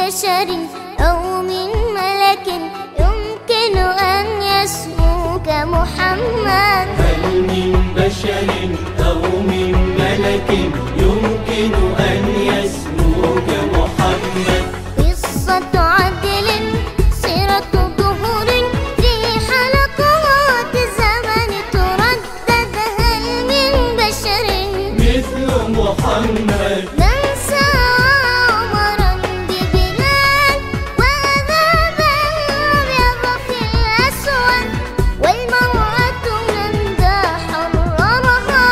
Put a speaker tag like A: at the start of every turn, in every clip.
A: بشر أو من ملك يمكن أن يسمو كمحمد.
B: هل من بشر أو من ملك يمكن أن يسمو كمحمد؟
A: قصة عدل سيرة ظهور في حلقات الزمن تردد. هل من بشر
B: مثل محمد؟
A: من سعى عمرا ببلاد وأذاب الأبيض في الأسود، والمرأة من ذا حررها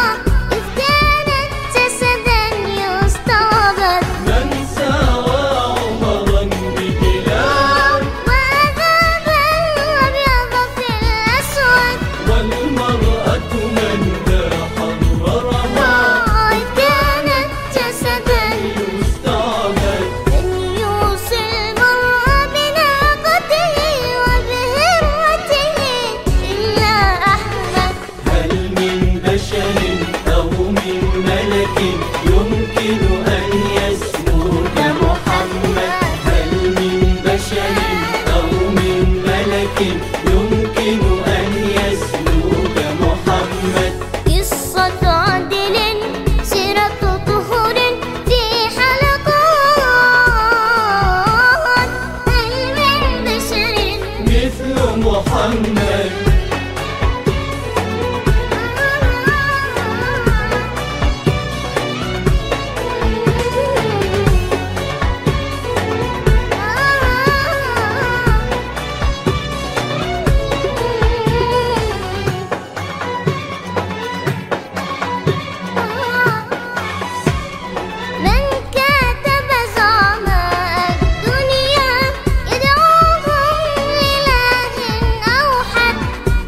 A: إذ كانت جسدا يستعبد.
B: من سعى عمرا ببلاد
A: وأذاب الأبيض في الأسود،
B: والمرأة من ذا حررها
A: إذ كانت جسدا
B: يستعبد.
A: لن يوصي المرء بناقته وبهرته إلا أحمد.
B: هل من بشر أو من ملك يمكن أن يسمو كمحمد؟ هل من بشر أو من ملك يمكن أن يسمو كمحمد؟
A: قصة عدل سيرة طهور في حلقات. هل من بشر
B: مثل محمد؟
A: من كاتب زعماء الدنيا يدعوهم لإله أوحد،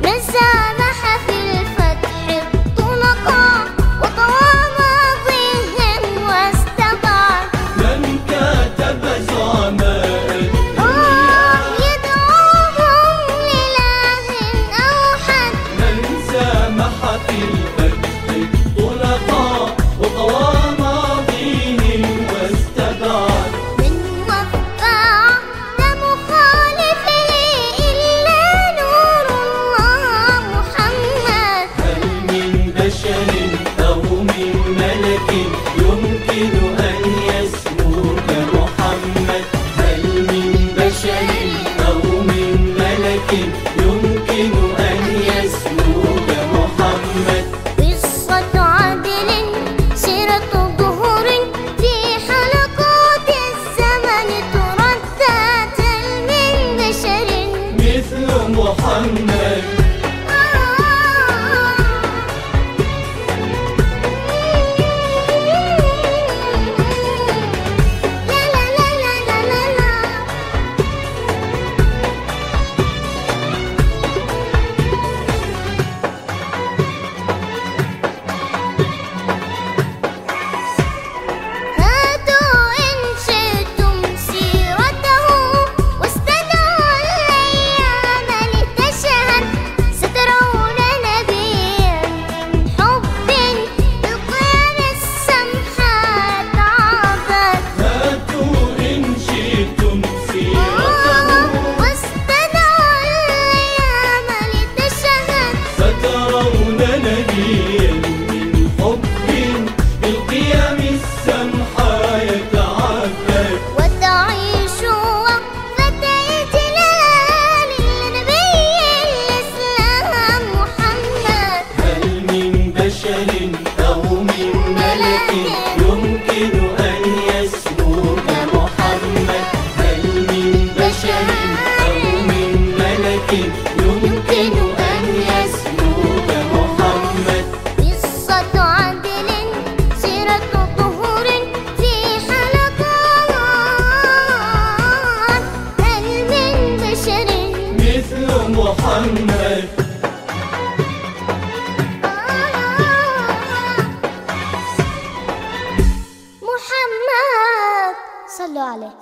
A: من سامح في الفتح الطلقاء وطوى ماضيهم واستبعد.
B: من كاتب زعماء
A: يدعوهم لإله أوحد،
B: من سامح في الفتح الطلقاء وطوى ماضيهم واستبعد.
A: من وفى لمخالفه إلا نور الله محمد.
B: هل من بشر أو من ملك يمكن أن يسمو كمحمد؟ هل من بشر أو من ملك يمكن أن يسمو كمحمد؟
A: قصة عدل سيرة ظهور في حلقات الزمن تردد. هل من بشر
B: مثل محمد؟
A: لا لا لا لا لا لا لا. هاتوا إن شئتم سيرته واستدعوا الأيام لتشهد. سترون نبيا من حب بالقيم السمحاء تعبد.
B: هاتوا إن شئتم سيرته
A: واستدعوا الأيام لتشهد.
B: فترون نبيا من حب بالقيم السمحاء يتعبد.
A: وتعيشوا وقفة إجلال لنبي الإسلام محمد.
B: هل من بشر أو من ملك يمكن أن يسمو كمحمد؟ هل من بشر أو من ملك يمكن أن يسمو كمحمد؟
A: قصة عدل سيرة طهور في حلقات. هل من بشر
B: مثل محمد؟
A: محمد صلوا عليه.